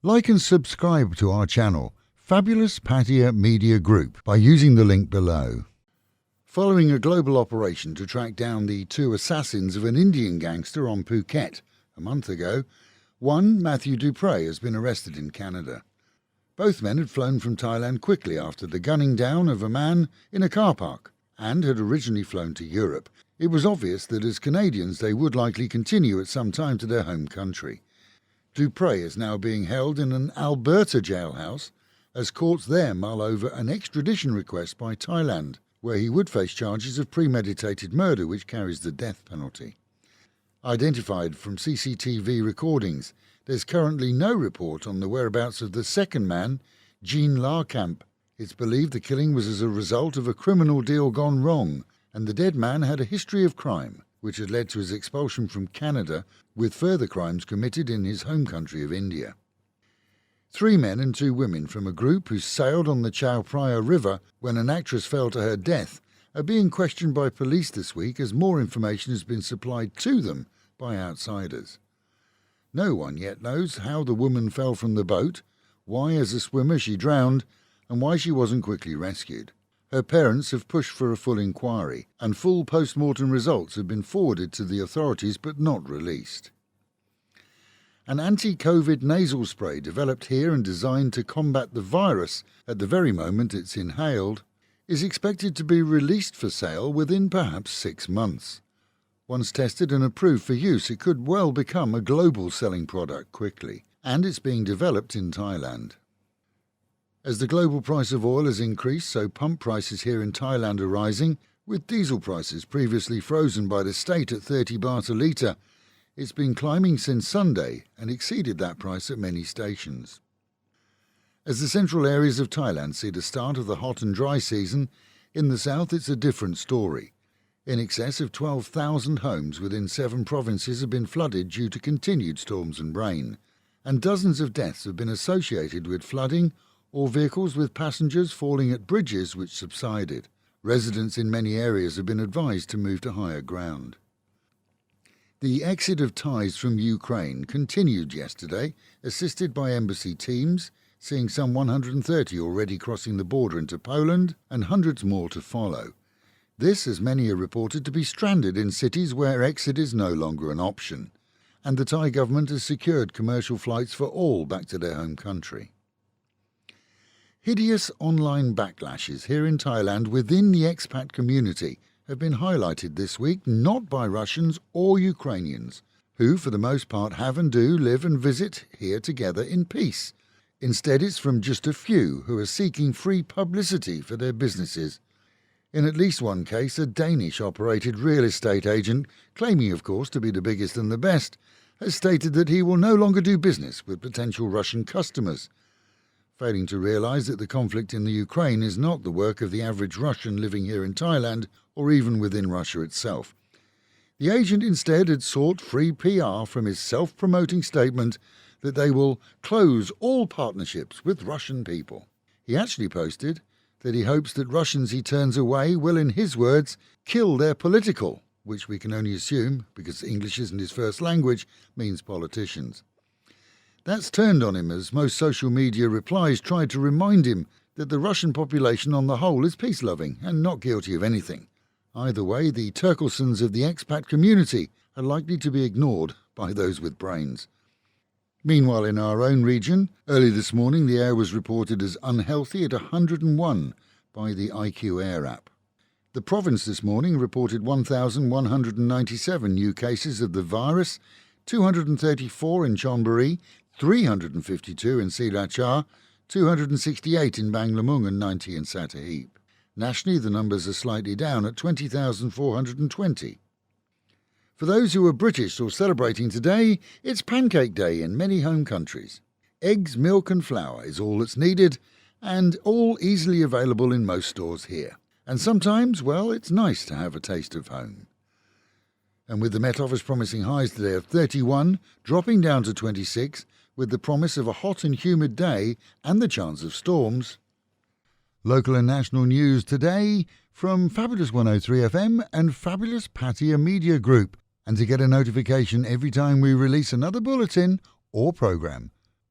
Like and subscribe to our channel, Fabulous Pattaya Media Group, by using the link below. Following a global operation to track down the two assassins of an Indian gangster on Phuket a month ago, one, Matthew Dupre, has been arrested in Canada. Both men had flown from Thailand quickly after the gunning down of a man in a car park and had originally flown to Europe. It was obvious that as Canadians they would likely continue at some time to their home country. Dupre is now being held in an Alberta jailhouse as courts there mull over an extradition request by Thailand, where he would face charges of premeditated murder, which carries the death penalty. Identified from CCTV recordings, there's currently no report on the whereabouts of the second man, Larkamp. It's believed the killing was as a result of a criminal deal gone wrong, and the dead man had a history of crime, which had led to his expulsion from Canada, with further crimes committed in his home country of India. 3 men and 2 women from a group who sailed on the Chao Phraya River when an actress fell to her death are being questioned by police this week as more information has been supplied to them by outsiders. No one yet knows how the woman fell from the boat, why as a swimmer she drowned, and why she wasn't quickly rescued. Her parents have pushed for a full inquiry, and full post-mortem results have been forwarded to the authorities but not released. An Anticovid nasal spray developed here and designed to combat the virus at the very moment it's inhaled is expected to be released for sale within perhaps 6 months. Once tested and approved for use, it could well become a global selling product quickly, and it's being developed in Thailand. As the global price of oil has increased, so pump prices here in Thailand are rising, with diesel prices previously frozen by the state at 30 baht a litre. It's been climbing since Sunday and exceeded that price at many stations. As the central areas of Thailand see the start of the hot and dry season, in the south it's a different story. In excess of 12,000 homes within 7 provinces have been flooded due to continued storms and rain, and dozens of deaths have been associated with flooding or vehicles with passengers falling at bridges which subsided. Residents in many areas have been advised to move to higher ground. The exit of Thais from Ukraine continued yesterday, assisted by embassy teams, seeing some 130 already crossing the border into Poland and hundreds more to follow. This, as many are reported to be stranded in cities where exit is no longer an option, and the Thai government has secured commercial flights for all back to their home country. Hideous online backlashes here in Thailand within the expat community have been highlighted this week not by Russians or Ukrainians, who for the most part have and do live and visit here together in peace. Instead, it's from just a few who are seeking free publicity for their businesses. In at least one case, a Danish-operated real estate agent, claiming of course to be the biggest and the best, has stated that he will no longer do business with potential Russian customers, failing to realise that the conflict in the Ukraine is not the work of the average Russian living here in Thailand or even within Russia itself. The agent instead had sought free PR from his self-promoting statement that they will close all partnerships with Russian people. He actually posted that he hopes that Russians he turns away will, in his words, kill their political, which we can only assume, because English isn't his first language, means politicians. That's turned on him as most social media replies tried to remind him that the Russian population on the whole is peace-loving and not guilty of anything. Either way, the Turklesons of the expat community are likely to be ignored by those with brains. Meanwhile, in our own region, early this morning the air was reported as unhealthy at 101 by the IQ Air app. The province this morning reported 1,197 new cases of the virus, 234 in Chonburi, 352 in Silachar, 268 in Banglamung and 90 in Sattahip. Nationally, the numbers are slightly down at 20,420. For those who are British or celebrating today, it's Pancake Day in many home countries. Eggs, milk and flour is all that's needed, and all easily available in most stores here. And sometimes, well, it's nice to have a taste of home. And with the Met Office promising highs today of 31, dropping down to 26, with the promise of a hot and humid day and the chance of storms. Local and national news today from Fabulous 103 FM and Fabulous Pattaya Media Group. And to get a notification every time we release another bulletin or programme,